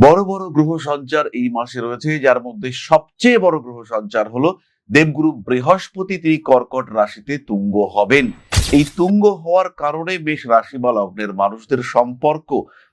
বড় বড় গ্রহ সঞ্চার এই মাসে রয়েছে, যার মধ্যে সবচেয়ে বড় গ্রহ সঞ্চার হলো দেবগুরু বৃহস্পতি। তিনি কর্কট রাশিতে তুঙ্গ হবেন। এই তুঙ্গ হওয়ার কারণে বেশ রাশি বা লগ্নের মানুষদের সম্পর্ক,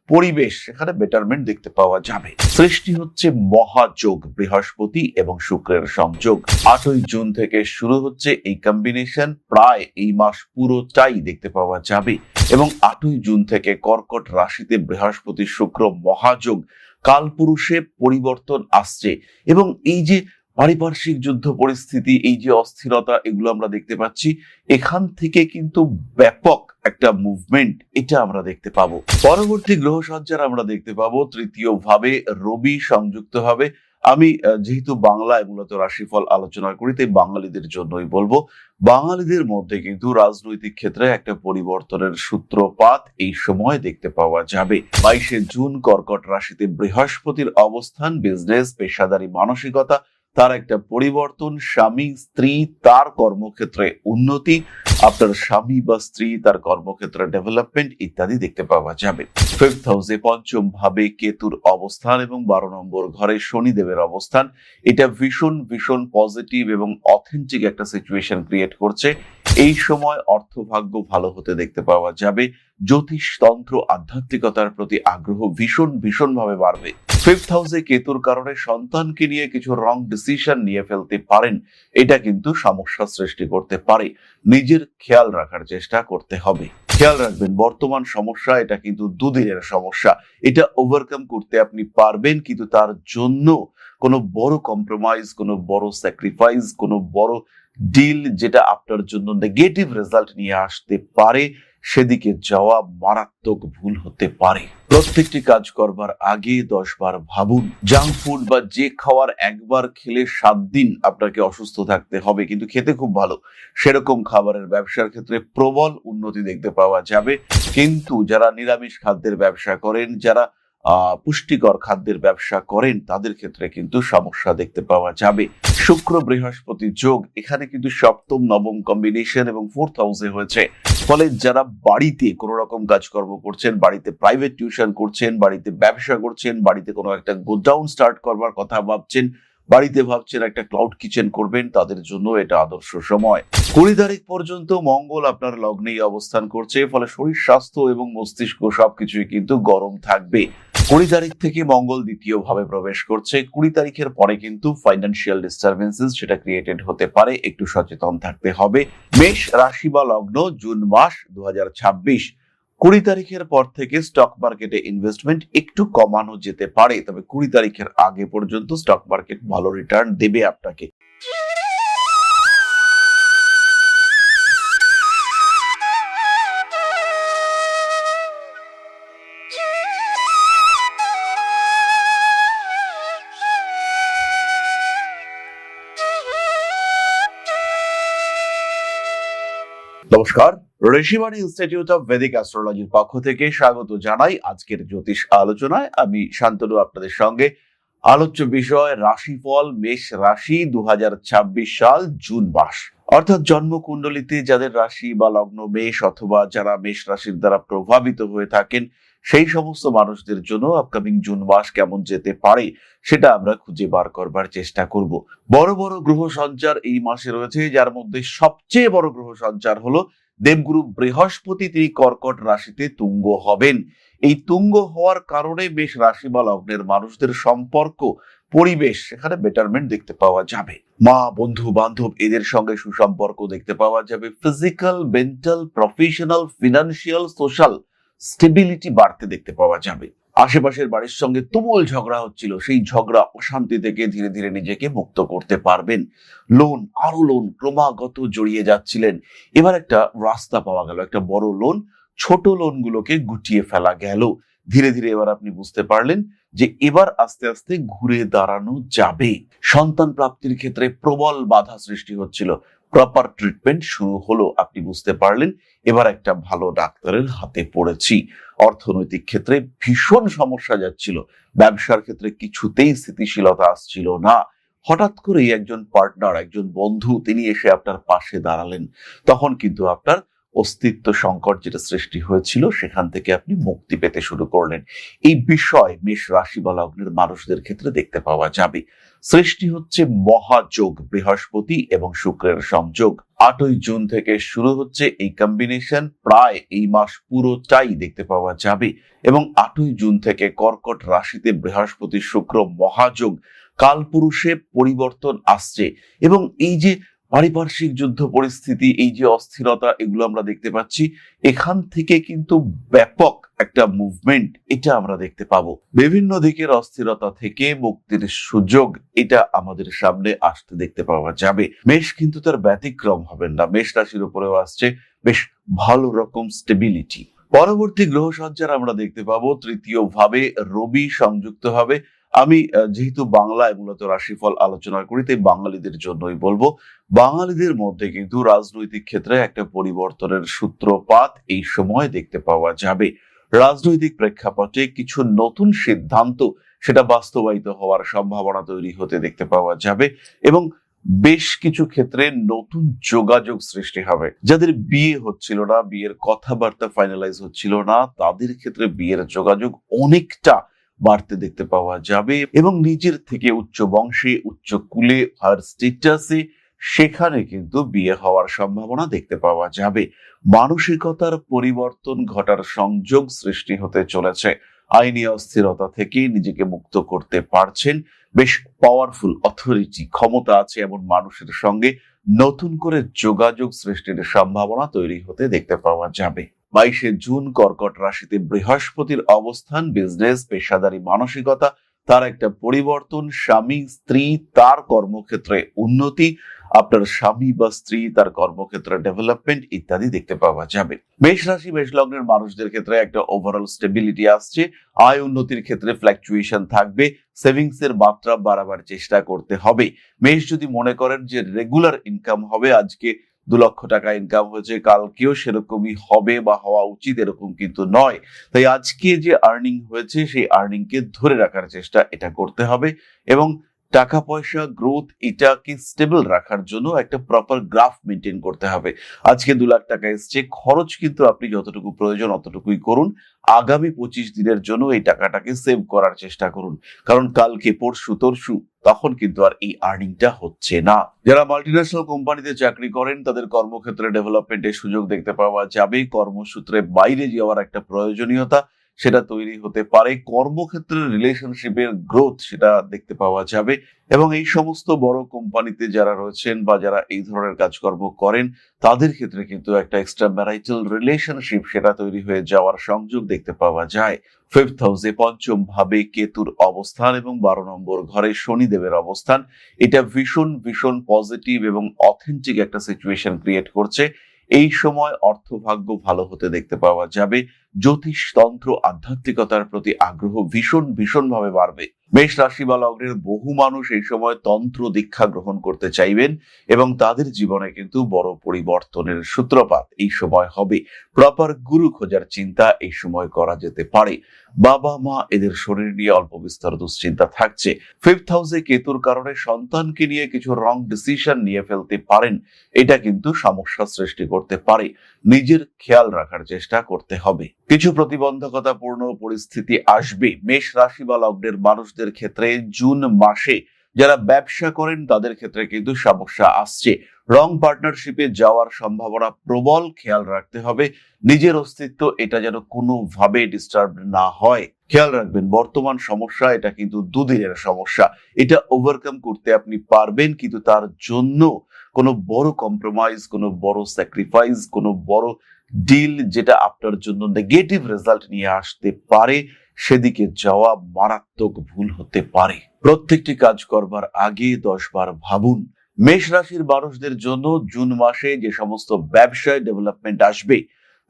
পরিবেশ, সেখানে বেটারমেন্ট দেখতে পাওয়া যাবে। সৃষ্টি হচ্ছে মহাযোগ, বৃহস্পতি এবং শুক্রের সংযোগ। 8ই জুন থেকে শুরু হচ্ছে এই কম্বিনেশন, প্রায় এই মাস পুরোটাই দেখতে পাওয়া যাবে। এবং 8ই জুন থেকে কর্কট রাশিতে বৃহস্পতি শুক্র মহাযোগ, কালপুরুষে পরিবর্তন আসছে। এবং এই যে পারিপার্শ্বিক যুদ্ধ পরিস্থিতি, এই যে অস্থিরতা, এগুলো আমরা দেখতে পাচ্ছি, এখান থেকে কিন্তু ব্যাপক একটা মুভমেন্ট এটা আমরা দেখতে পাবো। পরবর্তী গ্রহ সঞ্চার আমরা দেখতে পাবো তৃতীয় ভাবে রবি সংযুক্ত হবে। আমি যেহেতু বাংলায় মূলত রাশিফল আলোচনা করি, তাই বাঙালিদের জন্যই বলবো। বাঙালিদের মধ্যে কিন্তু রাজনৈতিক ক্ষেত্রে একটা পরিবর্তনের সূত্রপাত এই সময় দেখতে পাওয়া যাবে। 22শে জুন কর্কট রাশিতে বৃহস্পতির অবস্থান, বিজনেস, পেশাদারি মানসিকতা, তার একটা পরিবর্তন, স্বামী স্ত্রী তার কর্মক্ষেত্রে উন্নতি, আপনার স্বামী বা স্ত্রী তার কর্মক্ষেত্রে ডেভেলপমেন্ট ইত্যাদি দেখতে পাওয়া যাবে। 5th হাউসে পঞ্চম ভাবে কেতুর অবস্থান এবং 12 নম্বর ঘরে শনিদেবের অবস্থান, এটা ভীষণ ভীষণ পজিটিভ এবং অথেন্টিক একটা সিচুয়েশন ক্রিয়েট করছে। এই সময় অর্থভাগ্য ভালো হতে দেখতে পাওয়া যাবে। জ্যোতিষতন্ত্র, আধ্যাত্মিকতার প্রতি আগ্রহ ভীষণ ভীষণ ভাবে বাড়বে। 5th হাউসে কেতুর কারণে সন্তানকে নিয়ে কিছু রং ডিসিশন নিয়ে ফেলতে পারেন, এটা কিন্তু সমস্যা সৃষ্টি করতে পারে। নিজের খেয়াল রাখার চেষ্টা করতে হবে। খেয়াল রাখবেন, বর্তমান সমস্যা এটা কিন্তু দুদিনের সমস্যা। এটা ওভারকাম করতে আপনি পারবেন, কিন্তু তার জন্য কোনো বড় কম্প্রোমাইজ, কোনো বড় স্যাক্রিফাইস, কোনো বড় ডিল যেটা আপনার জন্য নেগেটিভ রেজাল্ট নিয়ে আসতে পারে, সেদিকে যাওয়া মারাত্মক ভুল হতে পারে। প্রত্যেকটি কাজ করবার আগে 10 বার ভাবুন। জাঙ্ক ফুড বা যে খাওয়ার একবার খেলে 7 দিন আপনাকে অসুস্থ থাকতে হবে, কিন্তু খেতে খুব ভালো, সেরকম খাবারের ব্যবসার ক্ষেত্রে প্রবল উন্নতি দেখতে পাওয়া যাবে। কিন্তু যারা নিরামিষ খাদ্যের ব্যবসা করেন, যারা পুষ্টিকর খাদ্যের ব্যবসা করেন, তাদের ক্ষেত্রে কিন্তু সমস্যা দেখতে পাওয়া যাবে। শুক্র বৃহস্পতি যোগ, এখানে কিন্তু সপ্তম নবম কম্বিনেশন এবং 4th হাউসে হয়েছে। ফলে যারা বাড়িতে কোনো রকম কাজকর্ম করছেন, বাড়িতে প্রাইভেট টিউশন করছেন, বাড়িতে ব্যবসা করছেন, বাড়িতে কোনো একটা গোডাউন স্টার্ট করবার কথা ভাবছেন, বাড়িতে ভাবছেন একটা ক্লাউড কিচেন করবেন, তাদের জন্য এটা আদর্শ সময়। 20 তারিখ পর্যন্ত মঙ্গল আপনার লগ্নেই অবস্থান করছে, ফলে শরীর স্বাস্থ্য এবং মস্তিষ্ক সবকিছুই কিন্তু গরম থাকবে। 20 তারিখ থেকে মঙ্গল দ্বিতীয় ভাবে প্রবেশ করছে। 20 তারিখের পরে কিন্তু ফাইন্যান্সিয়াল ডিস্টারবেন্সেস সেটা ক্রিয়েটেড হতে পারে, একটু সচেতন থাকতে হবে। মেষ রাশি বা লগ্ন, জুন মাস 2026, 20 তারিখের পর থেকে স্টক মার্কেটে ইনভেস্টমেন্ট একটু কমানো যেতে পারে, তবে 20 তারিখের আগে পর্যন্ত স্টক মার্কেট ভালো রিটার্ন দেবে আপনাকে। নমস্কার, ঋষিবাণী ইনস্টিটিউট অফ ভেদিক অ্যাস্ট্রোলজির পক্ষ থেকে স্বাগত জানাই আজকের জ্যোতিষ আলোচনায়। আমি শান্তনু আপনাদের সঙ্গে। আলোচ্য বিষয় রাশিফল, মেষ রাশি 2026 সাল জুন মাস। অর্থাৎ জন্মকুণ্ডলিতে যাদের রাশি বা লগ্ন মেষ, অথবা যারা মেষ রাশির দ্বারা প্রভাবিত হয়ে থাকেন, সেই সমস্ত মানুষদের জন্য আপকামিং জুন মাস কেমন যেতে পারে সেটা আমরা খুঁজে বার করবার চেষ্টা করব। বড় বড় গ্রহ সঞ্চার এই মাসে রয়েছে, যার মধ্যে সবচেয়ে বড় গ্রহ সঞ্চার হলো দেবগুরু বৃহস্পতি। তিনি কর্কট রাশিতে তুঙ্গ হবেন। এই তুঙ্গ হওয়ার কারণে বেশ রাশি বা লগ্নের মানুষদের সম্পর্ক, পরিবেশ, সেখানে বেটারমেন্ট দেখতে পাওয়া যাবে। মা, বন্ধু বান্ধব এদের সঙ্গে সুসম্পর্ক দেখতে পাওয়া যাবে। Physical, mental, professional, financial, social stability বাড়তে দেখতে পাওয়া যাবে। আশেপাশের বাড়ির সঙ্গে তুমুল ঝগড়া হচ্ছিল, সেই ঝগড়া, অশান্তি থেকে ধীরে ধীরে নিজেকে মুক্ত করতে পারবেন। লোন, আরো লোন ক্রমাগত জড়িয়ে যাচ্ছিলেন, এবার একটা রাস্তা পাওয়া গেল, একটা বড় লোন, ছোট লোনগুলোকে গুটিয়ে ফেলা গেল। ধীরে ধীরে এবার আপনি বুঝতে পারলেন যে এবার আস্তে আস্তে ঘুরে দাঁড়ানো যাবে। সন্তান প্রাপ্তির ক্ষেত্রে প্রবল বাধা সৃষ্টি হচ্ছিল, প্রপার ট্রিটমেন্ট শুরু হলো, আপনি বুঝতে পারলেন এবার একটা ভালো ডাক্তারের হাতে পড়েছি। অর্থনৈতিক ক্ষেত্রে ভীষণ সমস্যা যাচ্ছিল, ব্যবসার ক্ষেত্রে কিছুতেই স্থিতিশীলতা আসছিল না। হঠাৎ করেই একজন পার্টনার, একজন বন্ধু, তিনি এসে আপনার পাশে দাঁড়ালেন, তখন কিন্তু আপনার অস্তিত্ব সংকট যেটা সৃষ্টি হয়েছিল সেখান থেকে আপনি মুক্তি পেতে শুরু করলেন। এই বিষয় মেষ রাশি বা লগ্নের মানুষদের ক্ষেত্রে দেখতে পাওয়া যাবে। সৃষ্টি হচ্ছে মহাযোগ, বৃহস্পতি এবং শুক্রের সংযোগ। 8ই জুন থেকে শুরু হচ্ছে এই কম্বিনেশন, প্রায় এই মাস পুরোটাই দেখতে পাওয়া যাবে। এবং 8ই জুন থেকে কর্কট রাশিতে বৃহস্পতি শুক্র মহাযোগ, কালপুরুষে পরিবর্তন আসছে। এবং এই যে পারিপার্শ্বিক যুদ্ধ পরিস্থিতি, এই যে অস্থিরতা, এগুলো আমরা দেখতে পাচ্ছি, এখান থেকে কিন্তু ব্যাপক একটা মুভমেন্ট এটা আমরা দেখতে পাবো। বিভিন্ন দিকের অস্থিরতা থেকে মুক্তির সুযোগ এটা আমাদের সামনে আসতে দেখতে পাওয়া যাবে। মেষ কিন্তু তার ব্যতিক্রম হবেন না। মেষ রাশির উপরেও আসছে বেশ ভালো রকম স্টেবিলিটি। পরবর্তী গ্রহ সঞ্চার আমরা দেখতে পাবো তৃতীয় ভাবে রবি সংযুক্ত হবে। আমি যেহেতু বাংলায় মূলত রাশিফল আলোচনা করি, তাই বাঙালিদের জন্যই বলবো। বাঙালিদের মধ্যে কিন্তু রাজনৈতিক ক্ষেত্রে একটা পরিবর্তনের সূত্রপাত এই সময় দেখতে পাওয়া যাবে। রাজনৈতিক প্রেক্ষাপটে কিছু নতুন সিদ্ধান্ত সেটা বাস্তবায়িত হওয়ার সম্ভাবনা তৈরি হতে দেখতে পাওয়া যাবে। এবং বেশ কিছু ক্ষেত্রে নতুন যোগাযোগ সৃষ্টি হবে। যাদের বিয়ে হচ্ছিল না, বিয়ের কথাবার্তা ফাইনালাইজ হচ্ছিল না, তাদের ক্ষেত্রে বিয়ের যোগাযোগ অনেকটা বাড়তে দেখতে পাওয়া যাবে। এবং নিজের থেকে উচ্চ বংশে, উচ্চ কুলে, হায়ার স্ট্যাটাসে সেখানে কিন্তু বিয়ে হওয়ার সম্ভাবনা দেখতে পাওয়া যাবে। মানসিকতার পরিবর্তন ঘটার সংযোগ সৃষ্টি হতে চলেছে। আইনি অস্থিরতা থেকে নিজেকে মুক্ত করতে পারছেন। বেশ পাওয়ারফুল অথরিটি, ক্ষমতা আছে এমন মানুষের সঙ্গে নতুন করে যোগাযোগ সৃষ্টির সম্ভাবনা তৈরি হতে দেখতে পাওয়া যাবে। 22শে জুন কর্কট রাশিতে বৃহস্পতির অবস্থান, বিজনেস, পেশাদারি মানসিকতা তার একটা পরিবর্তন, স্বামী স্ত্রী তার কর্মক্ষেত্রে উন্নতি, আপনার স্বামী বা স্ত্রী তার কর্মক্ষেত্রে ডেভেলপমেন্ট ইত্যাদি দেখতে পাওয়া যাবে। মেষ রাশি মেষ লগ্নের মানুষদের ক্ষেত্রে একটা ওভারঅল স্টেবিলিটি আসছে। আয় উন্নতির ক্ষেত্রে ফ্ল্যাকচুয়েশন থাকবে। সেভিংস এর মাত্রা বাড়াবার চেষ্টা করতে হবে। মেষ যদি মনে করেন যে রেগুলার ইনকাম হবে, আজকে 2 লক্ষ টাকা ইনকাম হয়েছে, কালকেও সেরকমই হবে বা হওয়া উচিত, এরকম কিন্তু নয়। তাই আজকে যে আর্নিং হয়েছে সেই আর্নিং কে ধরে রাখার চেষ্টা এটা করতে হবে। এবং টাকা পয়সা গ্রোথ এটাকে স্টেবল রাখার জন্য একটা প্রপার গ্রাফ মেনটেন করতে হবে। আজকে 2 লাখ টাকা এসছে, খরচ কিন্তু আপনি যতটুকু প্রয়োজন অতটুকুই করুন। আগামী 25 দিনের জন্য এই টাকাটাকে সেভ করার চেষ্টা করুন, কারণ কালকে পরশু তরশু তখন কিন্তু আর এই আর্নিংটা হচ্ছে না। যারা মাল্টিন্যাশনাল কোম্পানিতে চাকরি করেন তাদের কর্মক্ষেত্রে ডেভেলপমেন্টের সুযোগ দেখতে পাওয়া যাবে। কর্মসূত্রে বাইরে যাওয়ার একটা প্রয়োজনীয়তা সেটা তৈরি হতে পারে। কর্মক্ষেত্রে রিলেশনশিপের গ্রোথ সেটা দেখতে পাওয়া যাবে। এবং এই সমস্ত বড় কোম্পানিতে যারা রয়েছেন বা যারা এই ধরনের কাজকর্ম করেন তাদের ক্ষেত্রে কিন্তু একটা এক্সট্রা ম্যারিটাল রিলেশনশিপ সেটা তৈরি হয়ে যাওয়ার সংযোগ দেখতে পাওয়া যায়। 5th হাউসে পঞ্চম ভাবে কেতুর অবস্থান এবং 12 নম্বর ঘরে শনিদেবের অবস্থান, এটা ভীষণ ভীষণ পজিটিভ এবং অথেন্টিক একটা সিচুয়েশন ক্রিয়েট করছে। এই সময় অর্থভাগ্য ভালো হতে দেখতে পাওয়া যাবে। জ্যোতিষতন্ত্র আধ্যাত্মিকতার প্রতি আগ্রহ ভীষণ ভীষণ ভাবে বাড়বে। মেষ রাশি বা লগ্নের বহু মানুষ এই সময় তন্ত্র দীক্ষা গ্রহণ করতে চাইবেন এবং তাদের জীবনে কিন্তু বড় পরিবর্তনের সূত্রপাত এই সময় হবে। প্রপার গুরু খোঁজার চিন্তা এই সময় করা যেতে পারে। বাবা মা এদের শরীর নিয়ে অল্প বিস্তর দুশ্চিন্তা থাকছে। 5th হাউসে কেতুর কারণে সন্তানকে নিয়ে কিছু রং ডিসিশন নিয়ে ফেলতে পারেন, এটা কিন্তু সমস্যা সৃষ্টি করতে পারে। নিজের খেয়াল রাখার চেষ্টা করতে হবে। কিছু প্রতিবন্ধকতাপূর্ণ পরিস্থিতি আসবে মেষ রাশি বা লগ্নের মানুষদের ক্ষেত্রে। জুন মাসে যারা ব্যবসা করেন তাদের ক্ষেত্রে কিন্তু সমস্যা আসছে। রং পার্টনারশিপে যাওয়ার সম্ভাবনা প্রবল, খেয়াল রাখতে হবে নিজের অস্তিত্ব এটা যেন কোনোভাবে ডিস্টার্ব না হয়। খেয়াল রাখবেন বর্তমান সমস্যা এটা কিন্তু 2 দিনের সমস্যা, এটা ওভারকাম করতে আপনি পারবেন, কিন্তু তার জন্য কোনো বড় কম্প্রোমাইজ, কোনো বড় স্যাক্রিফাইস, কোনো বড় ডিল যেটা আপনার জন্য নেগেটিভ রেজাল্ট নিয়ে আসতে পারে সেদিকে যাওয়া মারাত্মক ভুল হতে পারে। প্রত্যেকটি কাজ করবার আগে 10 বার ভাবুন। মেষ রাশির মানুষদের জন্য জুন মাসে যে সমস্ত ব্যবসায় ডেভেলপমেন্ট আসবে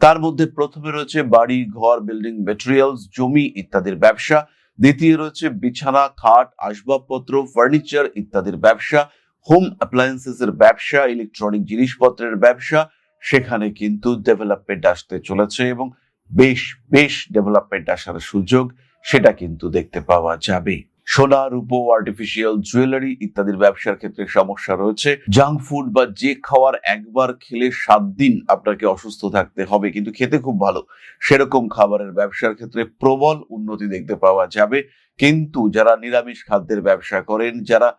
তার মধ্যে প্রথমে রয়েছে বাড়ি ঘর, বিল্ডিং মেটেরিয়ালস, জমি ইত্যাদির ব্যবসা। দ্বিতীয় রয়েছে বিছানা, খাট, আসবাবপত্র, ফার্নিচার ইত্যাদির ব্যবসা। হোম অ্যাপ্লায়েন্সেস এর ব্যবসা, ইলেকট্রনিক জিনিসপত্রের ব্যবসা, সেখানে কিন্তু ডেভেলপমেন্ট আসতে চলেছে এবং বেশ বেশ ডেভেলপমেন্ট আসার সুযোগ সেটা কিন্তু দেখতে পাওয়া যাবে। সোনা, রূপো, আর্টিফিশিয়াল জুয়েলারি ইত্যাদির ব্যবসার ক্ষেত্রে সমস্যা রয়েছে। জাঙ্ক ফুড বা যে খাওয়ার একবার খেলে 7 দিন আপনাকে অসুস্থ থাকতে হবে কিন্তু খেতে খুব ভালো, সেরকম খাবারের ব্যবসার ক্ষেত্রে প্রবল উন্নতি দেখতে পাওয়া যাবে। কিন্তু যারা নিরামিষ খাদ্যের ব্যবসা করেন, যারা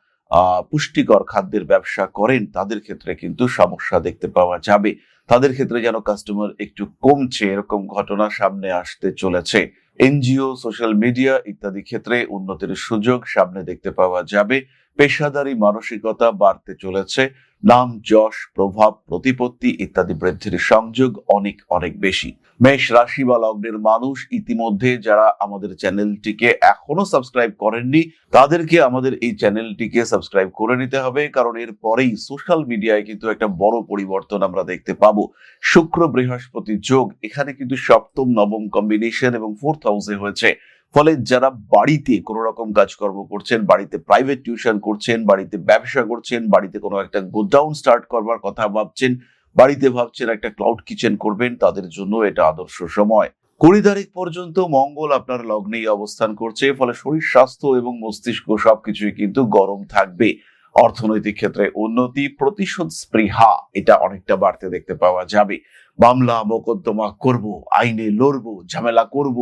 পুষ্টিকর খাদ্যের ব্যবসা করেন, তাদের ক্ষেত্রে কিন্তু সমস্যা দেখতে পাওয়া যাবে। তাদের ক্ষেত্রে যেন কাস্টমার একটু কমছে, এরকম ঘটনা সামনে আসতে চলেছে। এনজিও, সোশ্যাল মিডিয়া ইত্যাদি ক্ষেত্রে উন্নতির সুযোগ সামনে দেখতে পাওয়া যাবে। পেশাদারি মানসিকতা বাড়তে চলেছে। নাম, যশ, প্রভাব, প্রতিপত্তি ইত্যাদি বৃদ্ধির সংযোগ অনেক অনেক বেশি। মেষ রাশি বা লগ্নের মানুষ ইতিমধ্যে যারা আমাদের চ্যানেলটিকে এখনো সাবস্ক্রাইব করেননি, তাদেরকে আমাদের এই চ্যানেলটিকে সাবস্ক্রাইব করে নিতে হবে, কারণ এর পরেই সোশ্যাল মিডিয়ায় কিন্তু একটা বড় পরিবর্তন আমরা দেখতে পাবো। শুক্র বৃহস্পতি যোগ, এখানে কিন্তু সপ্তম নবম কম্বিনেশন এবং 4th হাউসে হয়েছে। ফলে যারা বাড়িতে কোনো রকম কাজকর্ম করছেন, বাড়িতে প্রাইভেট টিউশন করছেন, বাড়িতে ব্যবসা করছেন, বাড়িতে কোনো একটা গোডাউন স্টার্ট করবার কথা ভাবছেন, বাড়িতে ভাবছেন একটা ক্লাউড কিচেন করবেন, তাদের জন্য এটা আদর্শ সময়। 20 তারিখ পর্যন্ত মঙ্গল আপনার লগ্নেই অবস্থান করছে, ফলে শরীর স্বাস্থ্য এবং মস্তিষ্ক সবকিছুই কিন্তু গরম থাকবে। অর্থনৈতিক ক্ষেত্রে উন্নতি, প্রতিশোধ স্পৃহা এটা অনেকটা বাড়তে দেখতে পাওয়া যাবে। মামলা মোকদ্দমা করব, আইনে লড়বো, ঝামেলা করব,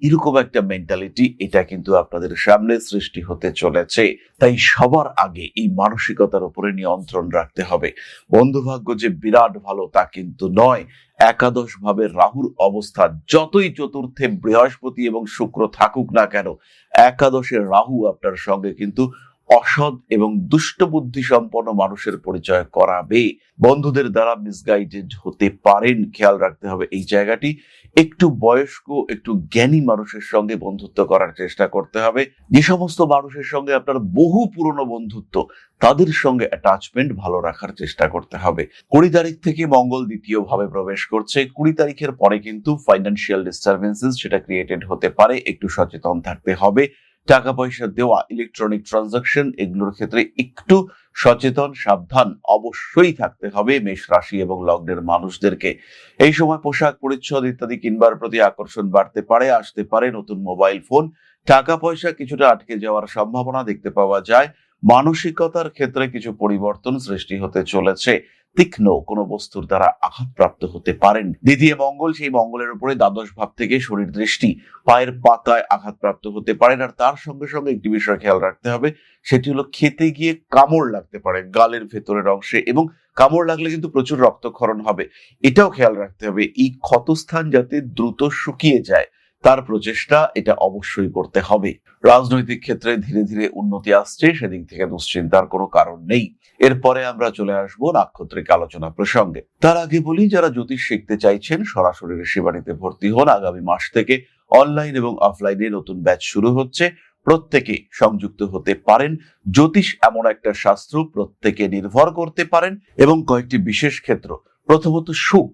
এরকম একটা মেন্টালিটি এটা কিন্তু আপনাদের সামনে সৃষ্টি হতে চলেছে। তাই সবার আগে এই মানসিকতার উপরে নিয়ন্ত্রণ রাখতে হবে। বন্ধুভাগ্য যে বিরাট ভালো তা কিন্তু নয়। একাদশ ভাবে রাহুর অবস্থা, যতই চতুর্থে বৃহস্পতি এবং শুক্র থাকুক না কেন, একাদশে রাহু আপনার সঙ্গে কিন্তু অসৎ এবং দুষ্ট বুদ্ধি সম্পন্ন মানুষের পরিচয় করাবে। বন্ধুদের দ্বারা মিসগাইডেড হতে পারেন, খেয়াল রাখতে হবে এই জায়গাটি। একটু বয়স্ক, একটু জ্ঞানী মানুষের সঙ্গে বন্ধুত্ব করার চেষ্টা করতে হবে। যে সমস্ত মানুষের সঙ্গে আপনার বহু পুরনো বন্ধুত্ব, তাদের সঙ্গে অ্যাটাচমেন্ট ভালো রাখার চেষ্টা করতে হবে। 20 তারিখ থেকে মঙ্গল দ্বিতীয় ভাবে প্রবেশ করছে। 20 তারিখের পরে কিন্তু ফাইন্যান্সিয়াল ডিস্টারবেন্সেস সেটা ক্রিয়েটেড হতে পারে, একটু সচেতন থাকতে হবে। টাকা পয়সা দেওয়া, ইলেকট্রনিক ট্রানজাকশন এগুলোর ক্ষেত্রে একটু সচেতন সাবধান অবশ্যই থাকতে হবে মেষ রাশি এবং লগ্নের মানুষদেরকে। এই সময় পোশাক পরিচ্ছদ ইত্যাদি কিনবার প্রতি আকর্ষণ বাড়তে পারে, আসতে পারে নতুন মোবাইল ফোন। টাকা পয়সা কিছুটা আটকে যাওয়ার সম্ভাবনা দেখতে পাওয়া যায়। মানসিকতার ক্ষেত্রে কিছু পরিবর্তন সৃষ্টি হতে চলেছে। তীক্ষ্ণ কোনো বস্তুর দ্বারা আঘাতপ্রাপ্ত হতে পারেন। দ্বিতীয় মঙ্গল, সেই মঙ্গলের উপরে দ্বাদশ ভাব থেকে শরীর দৃষ্টি, পায়ের পাতায় আঘাতপ্রাপ্ত হতে পারেন। আর তার সঙ্গে সঙ্গে একটি বিষয় খেয়াল রাখতে হবে, সেটি হলো খেতে গিয়ে কামড় লাগতে পারে গালের ভেতরের অংশে, এবং কামড় লাগলে কিন্তু প্রচুর রক্তক্ষরণ হবে। এটাও খেয়াল রাখতে হবে। এই ক্ষতস্থান যাতে দ্রুত শুকিয়ে যায়, তার প্রচেষ্টা এটা অবশ্যই করতে হবে। রাজনৈতিক ক্ষেত্রে ধীরে ধীরে উন্নতি আসছে, সেদিক থেকে দুশ্চিন্তার কোনো কারণ নেই। এরপরে আমরা চলে আসবো নাক্ষত্রিক আলোচনা প্রসঙ্গে। তার আগে বলি, যারা জ্যোতিষ শিখতে চাইছেন সরাসরি ঋষিবাণীতে ভর্তি হন। আগামী মাস থেকে অনলাইন এবং অফলাইনে নতুন ব্যাচ শুরু হচ্ছে, প্রত্যেকে সংযুক্ত হতে পারেন। জ্যোতিষ এমন একটা শাস্ত্র, প্রত্যেকে নির্ভর করতে পারেন এবং কয়েকটি বিশেষ ক্ষেত্র, প্রথমত সুখ,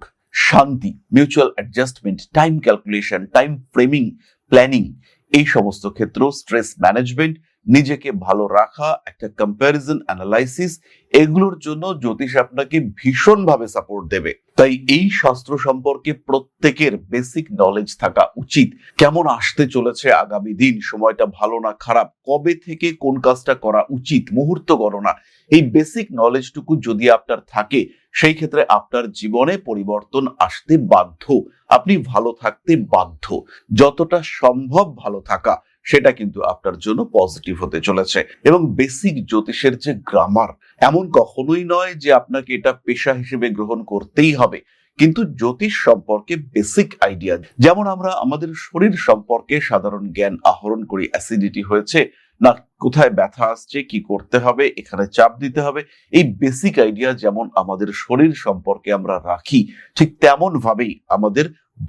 শান্তি, mutual adjustment, time calculation, time framing, planning, এই সমস্ত ক্ষেত্র, স্ট্রেস ম্যানেজমেন্ট, নিজেকে ভালো রাখা, একটা কম্প্যারিজন অ্যানালাইসিস, এগুলোর জন্য জ্যোতিষ আপনাকে ভীষণভাবে সাপোর্ট দেবে। তাই এই শাস্ত্র সম্পর্কে প্রত্যেকের বেসিক নলেজ থাকা উচিত। কেমন আসতে চলেছে আগামী দিন, সময়টা ভালো না খারাপ, কবে থেকে কোন কাজটা করা উচিত, মুহূর্ত গণনা, এই বেসিক নলেজটুকু যদি আপনার থাকে, সেই ক্ষেত্রে আপনার জীবনে পরিবর্তন আসতে বাধ্য, আপনি ভালো থাকতে বাধ্য। যতটা সম্ভব ভালো থাকা, সেটা কিন্তু আপনার জন্য পজিটিভ হতে চলেছে। এবং বেসিক জ্যোতিষের যে গ্রামার, এমন কখনোই নয় যে আপনাকে এটা পেশা হিসেবে গ্রহণ করতেই হবে, কিন্তু জ্যোতিষ সম্পর্কে বেসিক আইডিয়া, যেমন আমরা আমাদের শরীর সম্পর্কে সাধারণ জ্ঞান আহরণ করি, অ্যাসিডিটি হয়েছে না, কোথায় ব্যথা আসছে, কি করতে হবে, এখানে চাপ দিতে হবে, এই বেসিক আইডিয়া যেমন আমাদের শরীর সম্পর্কে আমরা রাখি, ঠিক তেমন ভাবেই আমাদের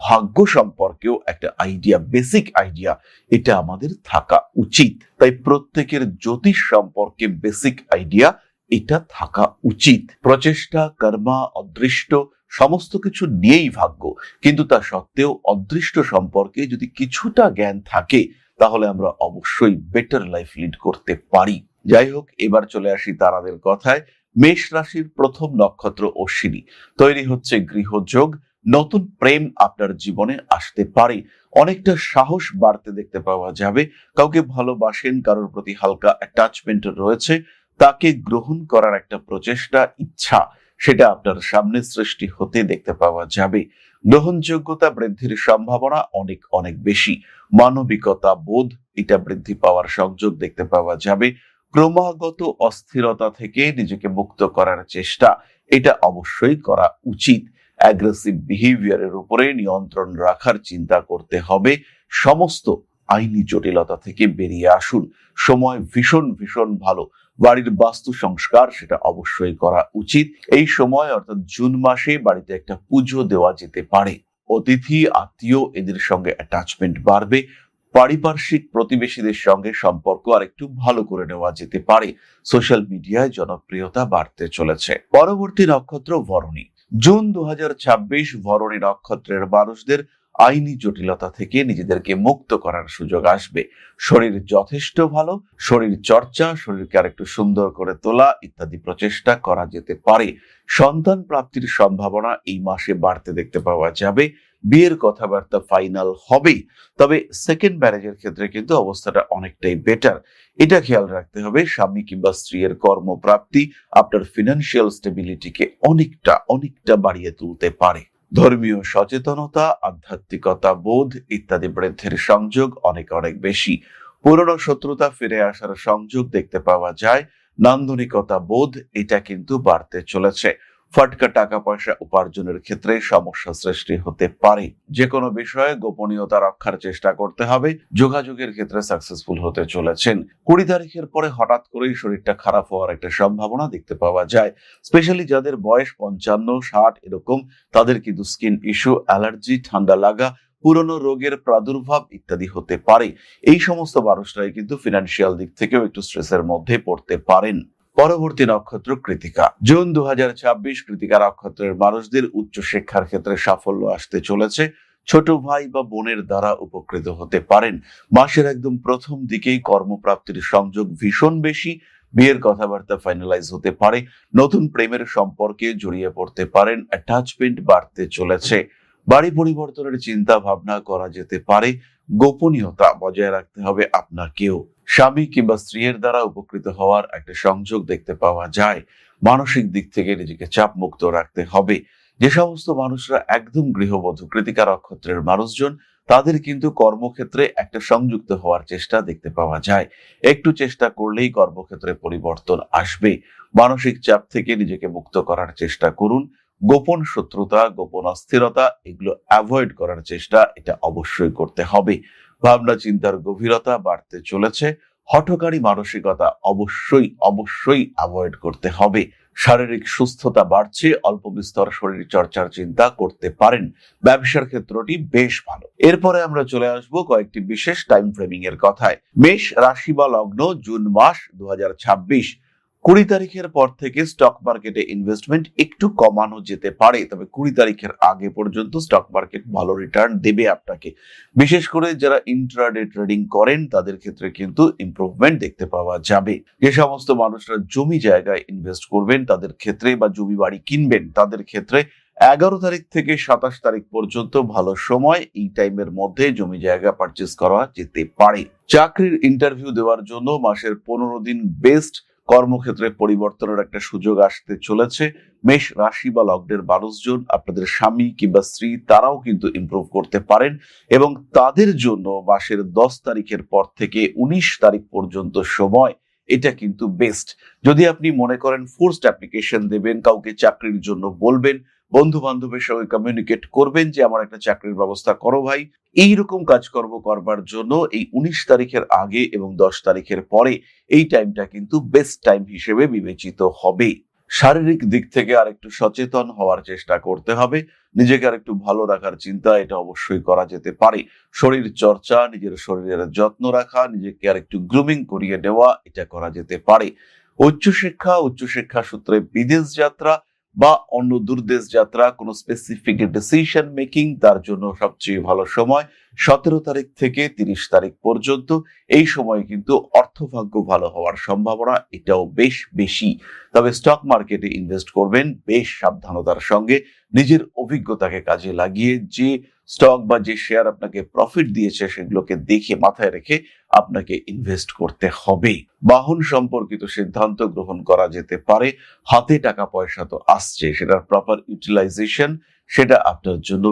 ভাগ্য সম্পর্কেও একটা আইডিয়া, বেসিক আইডিয়া, এটা আমাদের থাকা উচিত। তাই প্রত্যেকের জ্যোতিষ সম্পর্কে বেসিক আইডিয়া এটা থাকা উচিত। প্রচেষ্টা, কর্মা, অদৃষ্ট সমস্ত কিছু নিয়েই ভাগ্য, কিন্তু তা সত্ত্বেও অদৃষ্ট সম্পর্কে যদি কিছুটা জ্ঞান থাকে, তাহলে আমরা অবশ্যই বেটার লাইফ লিড করতে পারি। যাই হোক, এবার চলে আসি তারাদের কথায়। মেষ রাশির প্রথম নক্ষত্র অশ্বিনী, তৈরি হচ্ছে গৃহযোগ। নতুন প্রেম আপনার জীবনে আসতে পারে। অনেকটা সাহস বাড়তে দেখতে পাওয়া যাবে। কাউকে ভালোবাসেন, কারোর প্রতি হালকা অ্যাটাচমেন্ট রয়েছে, তাকে গ্রহণ করার একটা প্রচেষ্টা, ইচ্ছা, সেটা আপনার সামনে সৃষ্টি হতে দেখতে পাওয়া যাবে। গ্রহণযোগ্যতা বৃদ্ধির সম্ভাবনা অনেক অনেক বেশি। মানবিকতা বোধ এটা বৃদ্ধি পাওয়ার সংযোগ দেখতে পাওয়া যাবে। ক্রমাগত অস্থিরতা থেকে নিজেকে মুক্ত করার চেষ্টা, এটা অবশ্যই করা উচিত। অ্যাগ্রেসিভ বিহেভিয়ারের উপরে নিয়ন্ত্রণ রাখার চিন্তা করতে হবে। সমস্ত আইনি জটিলতা থেকে বেরিয়ে আসুন। সময় ভীষণ ভীষণ ভালো। বাড়ির বাস্তু সংস্কার সেটা অবশ্যই করা উচিত। এই সময় অর্থাৎ জুন মাসে বাড়িতে একটা পুজো দেওয়া যেতে পারে। অতিথি আত্মীয় এদের সঙ্গে অ্যাটাচমেন্ট বাড়বে। পারিপার্শ্বিক প্রতিবেশীদের সঙ্গে সম্পর্ক আরেকটু ভালো করে নেওয়া যেতে পারে। সোশ্যাল মিডিয়ায় জনপ্রিয়তা বাড়তে চলেছে। পরবর্তী নক্ষত্র ভরণী। জুন 2026 ভরণী নক্ষত্রের মানুষদের আইনি জটিলতা থেকে নিজেদেরকে মুক্ত করার সুযোগ আসবে। শরীর যথেষ্ট ভালো। শরীর চর্চা, শরীরকে আরেকটু সুন্দর করে তোলা ইত্যাদি প্রচেষ্টা করা যেতে পারে। সন্তান প্রাপ্তির সম্ভাবনা এই মাসে বাড়তে দেখতে পাওয়া যাবে। বিয়ের কথাবার্তা ফাইনাল হবেই, তবে সেকেন্ড ম্যারেজের ক্ষেত্রে কিন্তু অবস্থাটা অনেকটাই বেটার। এটা খেয়াল রাখতে হবে, স্বামী কিংবা স্ত্রীর কর্মপ্রাপ্তি আপনার ফিনান্সিয়াল স্টেবিলিটিকে অনেকটা অনেকটা বাড়িয়ে তুলতে পারে। ধর্মীয় সচেতনতা, আধ্যাত্মিকতা বোধ ইত্যাদি বৃদ্ধির সংযোগ অনেক অনেক বেশি। পুরনো শত্রুতা ফিরে আসার সংযোগ দেখতে পাওয়া যায়। নান্দনিকতা বোধ এটা কিন্তু বাড়তে চলেছে। ফটকা টাকা পয়সা উপার্জনের ক্ষেত্রে সমস্যা সৃষ্টি হতে পারে। যে কোনো বিষয়ে গোপনীয়তা রক্ষার চেষ্টা করতে হবে। যোগাযোগের ক্ষেত্রে সাকসেসফুল হতে চলেছেন। 20 তারিখের পরে হঠাৎ করেই শরীরটা খারাপ হওয়ার একটা সম্ভাবনা দেখতে পাওয়া যায়। স্পেশালি যাদের বয়স 55, 60 এরকম, তাদের কিন্তু স্কিন ইস্যু, অ্যালার্জি, ঠান্ডা লাগা, পুরনো রোগের প্রাদুর্ভাব ইত্যাদি হতে পারে। এই সমস্ত মানুষরাই কিন্তু ফিনান্সিয়াল দিক থেকেও একটু স্ট্রেসের মধ্যে পড়তে পারেন। পরবর্তী নক্ষত্র কৃতিকা। জুন 2026 কৃতিকা নক্ষত্রের মানুষদের উচ্চশিক্ষার ক্ষেত্রে সাফল্য আসতে চলেছে। ছোট ভাই বা বোনের দ্বারা উপকৃত হতে পারেন। মাসের একদম প্রথম দিকেই কর্মপ্রাপ্তির সংযোগ ভীষণ বেশি। বিয়ের কথাবার্তা ফাইনালাইজ হতে পারে। নতুন প্রেমের সম্পর্কে জড়িয়ে পড়তে পারেন। অ্যাটাচমেন্ট বাড়তে চলেছে। বাড়ি পরিবর্তনের চিন্তা ভাবনা করা যেতে পারে। গোপনীয়তা বজায় রাখতে হবে আপনাকেও। স্বামী কিংবা স্ত্রীর দ্বারা উপকৃত হওয়ার একটা সংযোগ দেখতে পাওয়া যায়। মানসিক দিক থেকে নিজেকে চাপ মুক্ত রাখতে হবে। যে সমস্ত মানুষরা একদম গৃহবধূ, কৃতিকা নক্ষত্রের মানুষজন, তাদের কিন্তু কর্মক্ষেত্রে একটা সংযুক্ত হওয়ার চেষ্টা দেখতে পাওয়া যায়। একটু চেষ্টা করলেই কর্মক্ষেত্রে পরিবর্তন আসবে। মানসিক চাপ থেকে নিজেকে মুক্ত করার চেষ্টা করুন। গোপন শত্রুতা, গোপন অস্থিরতা এগুলো অ্যাভয়েড করার চেষ্টা এটা অবশ্যই করতে হবে। ভাবনা চিন্তার গভীরতা বাড়তে চলেছে। হঠকারী মানসিকতা অবশ্যই অবশ্যই অ্যাভয়েড করতে হবে। শারীরিক সুস্থতা বাড়ছে। অল্প বিস্তর শরীর চর্চার চিন্তা করতে পারেন। ব্যবসার ক্ষেত্রটি বেশ ভালো। এরপরে আমরা চলে আসব কয়েকটি বিশেষ টাইম ফ্রেমিং এর কথায়। মেষ রাশি বা লগ্ন, জুন মাস 2026 20 তারিখের পর থেকে স্টক মার্কেটে ইনভেস্টমেন্ট একটু কমানো যেতে পারে, তবে 20 তারিখের আগে পর্যন্ত স্টক মার্কেট ভালো রিটার্ন দেবে আপনাকে। বিশেষ করে যারা ইন্ট্রাডে ট্রেডিং করেন তাদের ক্ষেত্রে কিন্তু ইমপ্রুভমেন্ট দেখতে পাওয়া যাবে। যে সমস্ত মানুষরা জমি জায়গায় ইনভেস্ট করবেন তাদের ক্ষেত্রে, বা জমি বাড়ি কিনবেন তাদের ক্ষেত্রে 11 তারিখ থেকে 27 তারিখ পর্যন্ত ভালো সময়। এই টাইমের মধ্যে জমি জায়গা পারচেজ করা যেতে পারে। চাকরির ইন্টারভিউ দেওয়ার জন্য মাসের 15 দিন বেস্ট। কর্মক্ষেত্রে পরিবর্তনের একটা সুযোগ আসতে চলেছে। মেষ রাশি বা লগ্নের মানুষজন, আপনাদের স্বামী কিংবা স্ত্রী, তারাও কিন্তু ইমপ্রুভ করতে পারেন এবং তাদের জন্য মাসের 10 তারিখের পর থেকে 19 তারিখ পর্যন্ত সময় এটা কিন্তু বেস্ট। যদি আপনি মনে করেন ফোর্সড অ্যাপ্লিকেশন দেবেন, কাউকে চাকরির জন্য বলবেন, বন্ধু বান্ধবের সঙ্গে কমিউনিকেট করবেন যে আমার একটা চাকরির ব্যবস্থা করো ভাই, এইরকম কাজকর্ম করবার জন্য এই 19 তারিখের আগে এবং 10 তারিখের পরে এই টাইমটা কিন্তু বেস্ট টাইম হিসেবে বিবেচিত হবে। শারীরিক দিক থেকে আরেকটু সচেতন হওয়ার চেষ্টা করতে হবে। নিজেকে আরেকটু ভালো রাখার চিন্তা এটা অবশ্যই করা যেতে পারে। শরীর চর্চা, নিজের শরীরের যত্ন রাখা, নিজেকে আরেকটু গ্রুমিং করিয়ে নেওয়া এটা করা যেতে পারে। উচ্চশিক্ষা সূত্রে বিদেশ যাত্রা বা অন্য দূরদেশ যাত্রা, কোনো স্পেসিফিক ডিসিশন মেকিং, তার জন্য সবচেয়ে ভালো সময়। 17 তারিখ থেকে 30 তারিখ পর্যন্ত এই সময় কিন্তু অর্থভাগ্য ভালো হওয়ার সম্ভাবনা এটাও বেশ বেশি। তবে স্টক মার্কেটে ইনভেস্ট করবেন বেশ সাবধানতার সঙ্গে, নিজের অভিজ্ঞতাকে কাজে লাগিয়ে। যে স্টক বা যে শেয়ার আপনাকে প্রফিট দিয়েছে সেগুলোকে দেখে মাথায় রেখে আপনাকে ইনভেস্ট করতে হবে। বাহন সম্পর্কিত সিদ্ধান্ত গ্রহণ করা যেতে পারে। হাতে টাকা পয়সা তো আসছে, সেটার প্রপার ইউটিলাইজেশন সেটা আপনার জন্য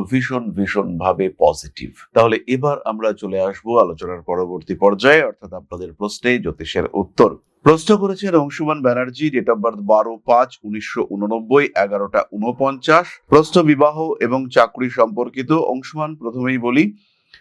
ভীষণ ভাবে পজিটিভ। তাহলে এবার আমরা চলে আসবো আলোচনার পরবর্তী পর্যায়ে, অর্থাৎ আপনাদের প্রশ্নে জ্যোতিষের উত্তর। প্রশ্ন করেছেন Anshuman Banerjee, date of birth 12/5/1989, 11টা 49। প্রশ্ন বিবাহ এবং চাকরি সম্পর্কিত। অংশুমান, প্রথমেই বলি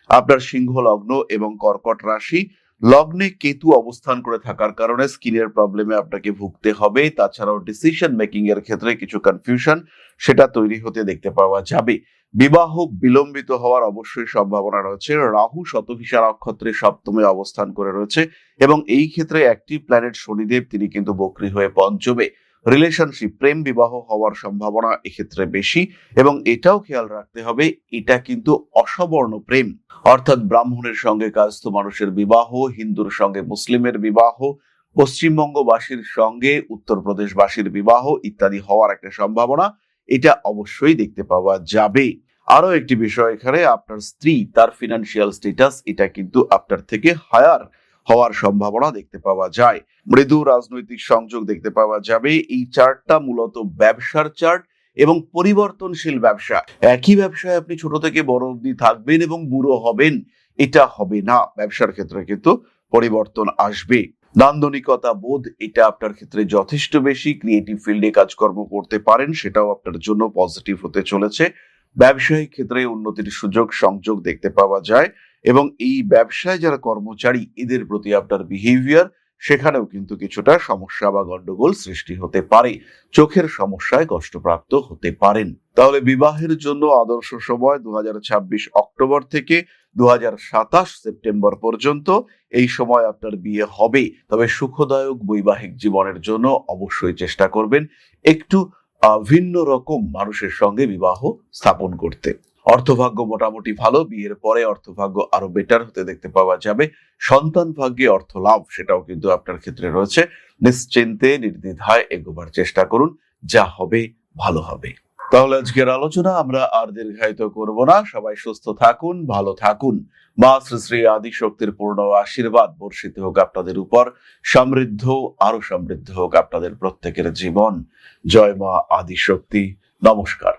আপনার সিংহ লগ্ন এবং কর্কট রাশি। লগ্নে কেতু অবস্থান করে থাকার কারণে স্কিনের প্রবলেমে আপনাকে ভুগতে হবে। তাছাড়াও ডিসিশন মেকিং এর ক্ষেত্রে কিছু কনফিউশন সেটা তৈরি হতে দেখতে পাওয়া যাবে। বিবাহ বিলম্বিত হওয়ার অবশ্যই সম্ভাবনা রয়েছে। রাহু শতভিষা নক্ষত্রে সপ্তমে অবস্থান করে রয়েছে এবং এই ক্ষেত্রে অ্যাক্টিভ প্ল্যানেট শনিদেব তিনি কিন্তু বক্রী হয়ে পঞ্চমে। রিলেশনশিপ প্রেম বিবাহ হওয়ার সম্ভাবনা এক্ষেত্রে বেশি এবং এটাও খেয়াল রাখতে হবে এটা কিন্তু অসবর্ণ প্রেম, অর্থাৎ ব্রাহ্মণের সঙ্গে কায়স্থ মানুষের বিবাহ, হিন্দুর সঙ্গে মুসলিমের বিবাহ, পশ্চিমবঙ্গবাসীর সঙ্গে উত্তরপ্রদেশবাসীর বিবাহ ইত্যাদি হওয়ার একটা সম্ভাবনা এটা অবশ্যই দেখতে পাওয়া যাবে। আরো একটি বিষয় এখানে, আপনার স্ত্রী তার ফিনান্সিয়াল স্ট্যাটাস এটা কিন্তু আপনার থেকে হায়ার হওয়ার সম্ভাবনা দেখতে পাওয়া যায়। মৃদু রাজনৈতিক সংযোগ দেখতে পাওয়া যাবে। এই চার্টটা মূলত ব্যবসার চার্ট এবং পরিবর্তনশীল ব্যবসা। একই ব্যবসায় আপনি ছোট থেকে বড় অবধি থাকবেন এবং বুড়ো হবেন, এটা হবে না। ব্যবসার ক্ষেত্রে কিন্তু পরিবর্তন আসবে। নান্দনিকতা বোধ এটা আপনার ক্ষেত্রে যথেষ্ট বেশি। ক্রিয়েটিভ ফিল্ডে কাজকর্ম করতে পারেন, সেটাও আপনার জন্য পজিটিভ হতে চলেছে। ব্যবসায়িক ক্ষেত্রে উন্নতির সুযোগ সংযোগ দেখতে পাওয়া যায় এবং এই ব্যবসায় যারা কর্মচারী এদের প্রতি আপনার বিহেভিয়ার সেখানেও কিন্তু কিছুটা সমস্যা বা গন্ডগোল সৃষ্টি হতে পারে। চোখের সমস্যায় কষ্টপ্রাপ্ত হতে পারেন। তাহলে বিবাহের জন্য আদর্শ সময় 2026 অক্টোবর থেকে 2027 সেপ্টেম্বর পর্যন্ত এই সময় আপনার বিয়ে হবে। তবে সুখদায়ক বৈবাহিক জীবনের জন্য অবশ্যই চেষ্টা করবেন একটু ভিন্ন রকম মানুষের সঙ্গে বিবাহ স্থাপন করতে। অর্থভাগ্য মোটামুটি ভালো, বিয়ের পরে অর্থভাগ্য আরো বেটার হতে দেখতে পাওয়া যাবে। সন্তান ভাগ্যে অর্থ লাভ সেটাও কিন্তু আপনার ক্ষেত্রে রয়েছে। নিশ্চিন্তে নির্দ্বিধায় এগোবার চেষ্টা করুন, যা হবে ভালো হবে। তাহলে আজকের আলোচনা আমরা আর দীর্ঘায়িত করব না। সবাই সুস্থ থাকুন, ভালো থাকুন। মা শ্রী শ্রী আদিশক্তির পূর্ণ আশীর্বাদ বর্ষিত হোক আপনাদের উপর। সমৃদ্ধ, আরো সমৃদ্ধ হোক আপনাদের প্রত্যেকের জীবন। জয় মা আদিশক্তি। নমস্কার।